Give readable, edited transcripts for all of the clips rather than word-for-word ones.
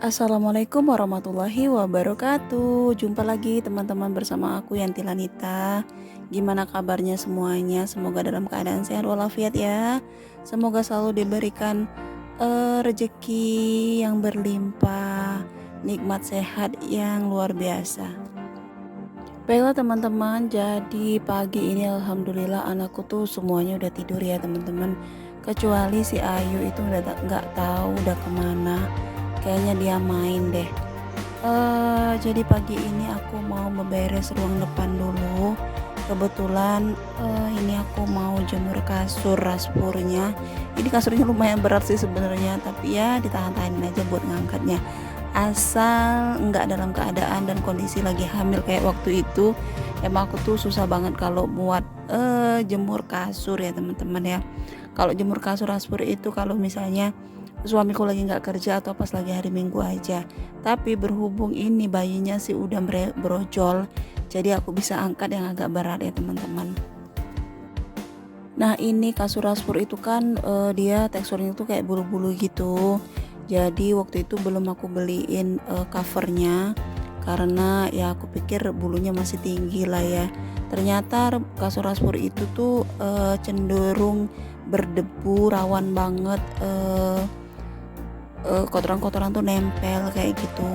Assalamualaikum warahmatullahi wabarakatuh. Jumpa lagi teman-teman bersama aku Yanti Lanita. Gimana kabarnya semuanya? Semoga dalam keadaan sehat walafiat ya. Semoga selalu diberikan rezeki yang berlimpah, nikmat sehat yang luar biasa. Baiklah teman-teman, jadi pagi ini alhamdulillah anakku tuh semuanya udah tidur ya teman-teman. Kecuali si Ayu itu udah nggak tahu udah kemana. Kayaknya dia main deh. Jadi pagi ini aku mau beberes ruang depan dulu. Kebetulan ini aku mau jemur kasur raspurnya. Ini kasurnya lumayan berat sih sebenarnya, tapi ya ditahan-tahanin aja buat ngangkatnya. Asal enggak dalam keadaan dan kondisi lagi hamil kayak waktu itu. Emang aku tuh susah banget kalau buat jemur kasur ya teman-teman ya. Kalau jemur kasur raspur itu kalau misalnya suamiku lagi nggak kerja atau pas lagi hari Minggu aja. Tapi berhubung ini bayinya sih udah brojol, jadi aku bisa angkat yang agak berat ya teman-teman. Nah ini kasur raspur itu kan dia teksturnya tuh kayak bulu-bulu gitu. Jadi waktu itu belum aku beliin covernya karena ya aku pikir bulunya masih tinggi lah ya. Ternyata kasur raspur itu tuh cenderung berdebu, rawan banget kotoran-kotoran tuh nempel kayak gitu.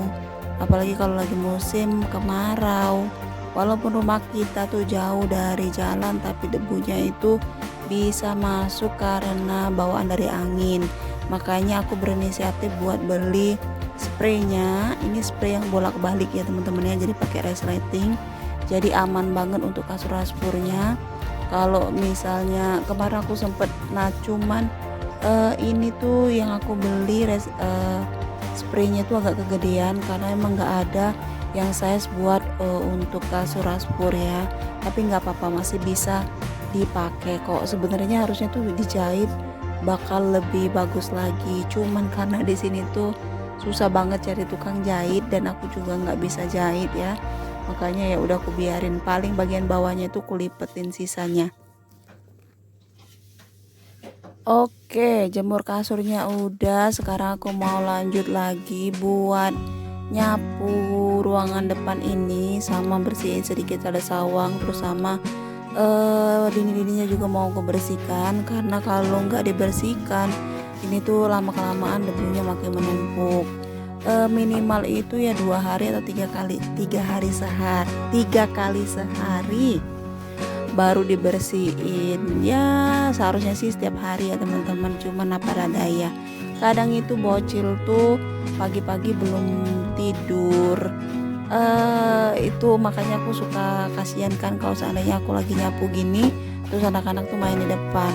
Apalagi kalau lagi musim kemarau. Walaupun rumah kita tuh jauh dari jalan, tapi debunya itu bisa masuk karena bawaan dari angin. Makanya aku berinisiatif buat beli spraynya. Ini spray yang bolak-balik ya teman-teman ya, jadi pakai resleting. Jadi aman banget untuk kasur raspurnya. Kalau misalnya kemarin aku sempet, nah cuman ini tuh yang aku beli spraynya tuh agak kegedean karena emang nggak ada yang size buat untuk kasur raspur ya. Tapi nggak apa-apa, masih bisa dipakai kok. Sebenarnya harusnya tuh dijahit bakal lebih bagus lagi. Cuman karena di sini tuh susah banget cari tukang jahit dan aku juga nggak bisa jahit ya. Makanya ya udah aku biarin, paling bagian bawahnya itu kulipetin sisanya. Oke, jemur kasurnya udah. Sekarang aku mau lanjut lagi buat nyapu ruangan depan ini sama bersihin sedikit ada sawang, terus sama dinding-dindingnya juga mau aku bersihkan karena kalau nggak dibersihkan ini tuh lama kelamaan debunya makin menumpuk. Minimal itu ya 2 hari atau 3 kali sehari baru dibersihin. Ya seharusnya sih setiap hari ya teman-teman, cuman apa daya. Kadang itu bocil tuh pagi-pagi belum tidur. Itu makanya aku suka kasihan kan kalau seandainya aku lagi nyapu gini terus anak-anak tuh main di depan.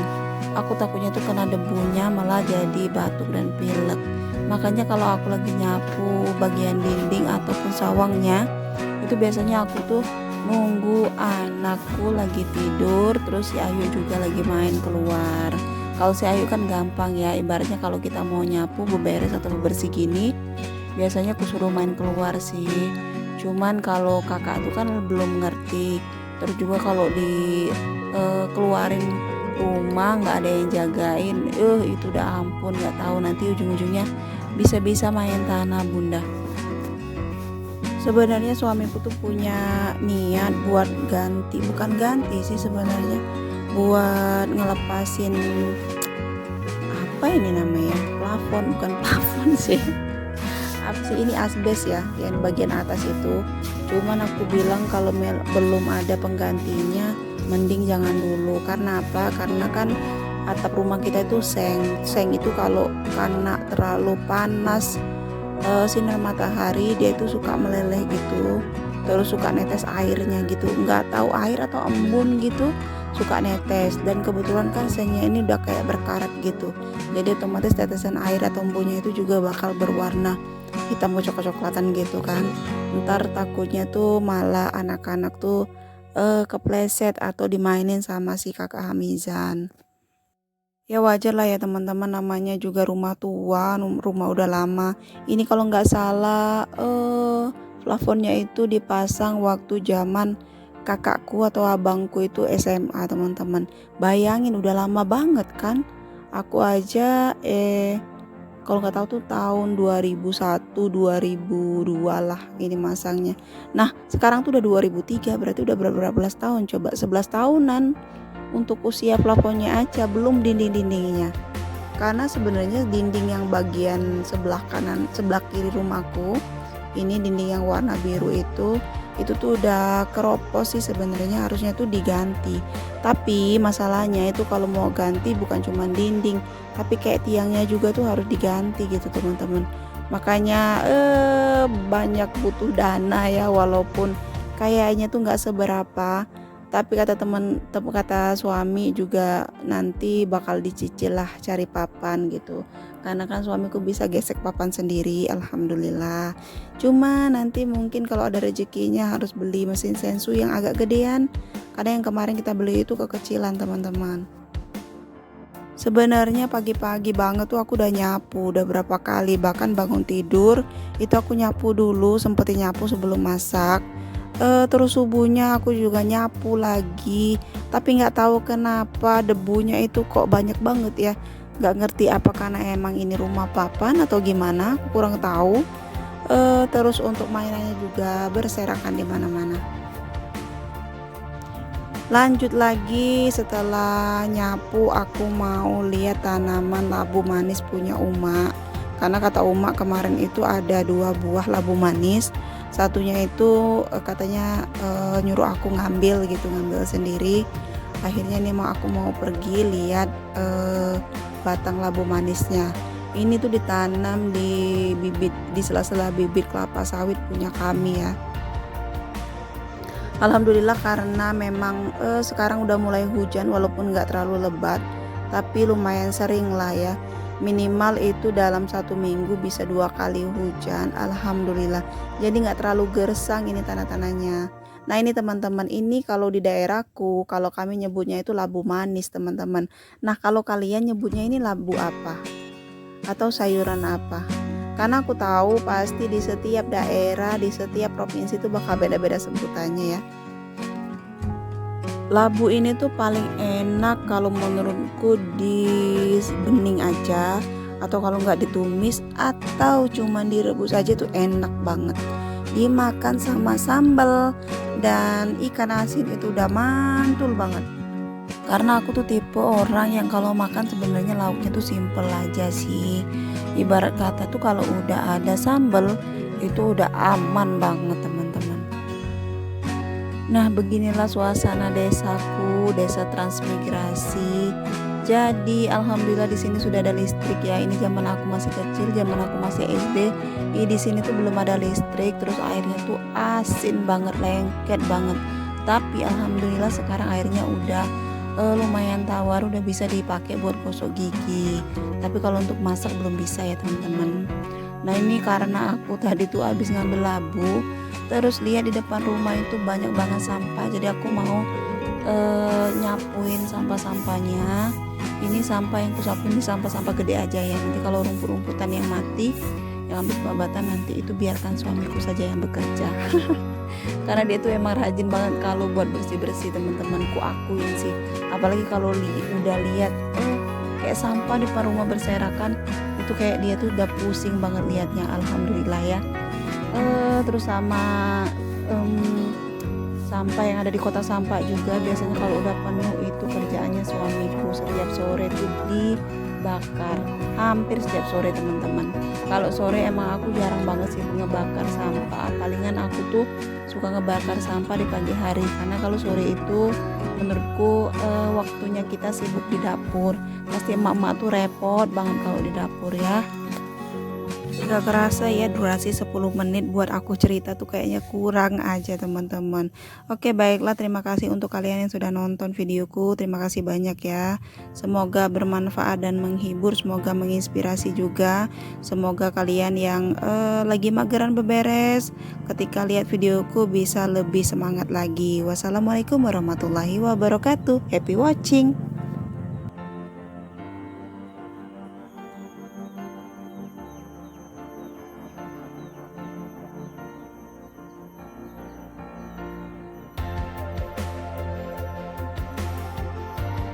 Aku takutnya tuh kena debunya malah jadi batuk dan pilek. Makanya kalau aku lagi nyapu bagian dinding ataupun sawangnya, itu biasanya aku tuh nunggu anakku lagi tidur, terus si Ayu juga lagi main keluar. Kalau si Ayu kan gampang ya, ibaratnya kalau kita mau nyapu, beberes atau bebersih gini, biasanya aku suruh main keluar sih. Cuman kalau kakak tuh kan belum ngerti. Terus juga kalau di keluarin rumah nggak ada yang jagain, itu udah ampun, nggak tahu nanti ujung-ujungnya bisa-bisa main tanah bunda. Sebenarnya suamiku tuh punya niat buat ganti, bukan ganti sih sebenarnya, buat ngelepasin apa ini namanya, plafon, bukan plafon sih, apa sih ini, asbes ya yang bagian atas itu. Cuman aku bilang kalau belum ada penggantinya mending jangan dulu. Karena apa? Karena kan atap rumah kita itu seng itu kalau karena terlalu panas sinar matahari dia itu suka meleleh gitu, terus suka netes airnya gitu, nggak tahu air atau embun gitu, suka netes. Dan kebetulan kan sengnya ini udah kayak berkarat gitu, jadi otomatis tetesan air atau embunnya itu juga bakal berwarna hitam coklat-coklatan gitu kan. Ntar takutnya tuh malah anak-anak tuh kepleset atau dimainin sama si kakak Hamizan. Ya wajar lah ya teman-teman, namanya juga rumah tua, rumah udah lama. Ini kalau nggak salah plafonnya itu dipasang waktu zaman kakakku atau abangku itu SMA teman-teman. Bayangin udah lama banget kan. Aku aja Kalau nggak tahu tuh tahun 2001 2002 lah ini masangnya. Nah sekarang tuh udah 2003, berarti udah berapa belas tahun coba, 11 tahunan untuk usia plafonnya aja, belum dinding-dindingnya. Karena sebenarnya dinding yang bagian sebelah kanan, sebelah kiri rumahku, ini dinding yang warna biru itu tuh udah keropos sih, sebenarnya harusnya tuh diganti. Tapi masalahnya itu kalau mau ganti bukan cuma dinding, tapi kayak tiangnya juga tuh harus diganti gitu teman-teman. Makanya banyak butuh dana ya, walaupun kayaknya tuh nggak seberapa. Tapi kata suami juga nanti bakal dicicil lah cari papan gitu, karena kan suamiku bisa gesek papan sendiri, alhamdulillah. Cuma nanti mungkin kalau ada rezekinya harus beli mesin sensu yang agak gedean, karena yang kemarin kita beli itu kekecilan teman-teman. Sebenarnya pagi-pagi banget tuh aku udah nyapu, udah berapa kali, bahkan bangun tidur itu aku nyapu dulu, sempetin nyapu sebelum masak. Terus subuhnya aku juga nyapu lagi, tapi nggak tahu kenapa debunya itu kok banyak banget ya. Nggak ngerti apa karena emang ini rumah papan atau gimana, aku kurang tahu. Terus untuk mainannya juga berserakan di mana-mana. Lanjut lagi, setelah nyapu aku mau lihat tanaman labu manis punya Uma, karena kata Uma kemarin itu ada 2 buah labu manis. Satunya itu katanya nyuruh aku ngambil gitu, ngambil sendiri. Akhirnya nih aku mau pergi lihat batang labu manisnya. Ini tuh ditanam di sela-sela bibit kelapa sawit punya kami ya. Alhamdulillah, karena memang sekarang udah mulai hujan, walaupun nggak terlalu lebat tapi lumayan sering lah ya, minimal itu dalam 1 minggu bisa 2 kali hujan, alhamdulillah. Jadi nggak terlalu gersang ini tanah-tanahnya. Nah ini teman-teman, ini kalau di daerahku, kalau kami nyebutnya itu labu manis teman-teman. Nah kalau kalian nyebutnya ini labu apa atau sayuran apa? Karena aku tahu pasti di setiap daerah, di setiap provinsi itu bakal beda-beda sebutannya ya. Labu ini tuh paling enak kalau menurutku di bening aja, atau kalau nggak ditumis atau cuma direbus aja tuh enak banget. Dimakan sama sambal dan ikan asin itu udah mantul banget. Karena aku tuh tipe orang yang kalau makan sebenarnya lauknya tuh simple aja sih. Ibarat kata tuh kalau udah ada sambal itu udah aman banget teman-teman. Nah beginilah suasana desaku, desa transmigrasi. Jadi alhamdulillah di sini sudah ada listrik ya. Ini zaman aku masih kecil, zaman aku masih SD. Di sini tuh belum ada listrik, terus airnya tuh asin banget, lengket banget. Tapi alhamdulillah sekarang airnya udah lumayan tawar, udah bisa dipakai buat gosok gigi. Tapi kalau untuk masak belum bisa ya teman-teman. Nah ini karena aku tadi tuh habis ngambil labu, terus lihat di depan rumah itu banyak banget sampah, jadi aku mau nyapuin sampah-sampahnya. Ini sampah yang kusapuin di sampah-sampah gede aja ya, nanti kalau rumput-rumputan yang mati yang habis pembatan nanti itu biarkan suamiku saja yang bekerja. Karena dia tuh emang rajin banget kalau buat bersih-bersih teman-teman, ku akuin sih. Apalagi kalau udah lihat kayak sampah di depan rumah berserakan, itu kayak dia tuh udah pusing banget liatnya, alhamdulillah ya. Terus sama sampah yang ada di kota sampah juga, biasanya kalau udah penuh itu kerjaannya suamiku setiap sore tuh dibakar, hampir setiap sore teman-teman. Kalau sore emang aku jarang banget sih ngebakar sampah, palingan aku tuh suka ngebakar sampah di pagi hari, karena kalau sore itu menurutku waktunya kita sibuk di dapur, pasti emak-emak tuh repot banget kalau di dapur ya. Gak kerasa ya durasi 10 menit buat aku cerita tuh kayaknya kurang aja teman-teman. Oke baiklah, terima kasih untuk kalian yang sudah nonton videoku, terima kasih banyak ya. Semoga bermanfaat dan menghibur, semoga menginspirasi juga. Semoga kalian yang lagi mageran beberes, ketika lihat videoku bisa lebih semangat lagi. Wassalamualaikum warahmatullahi wabarakatuh. Happy watching.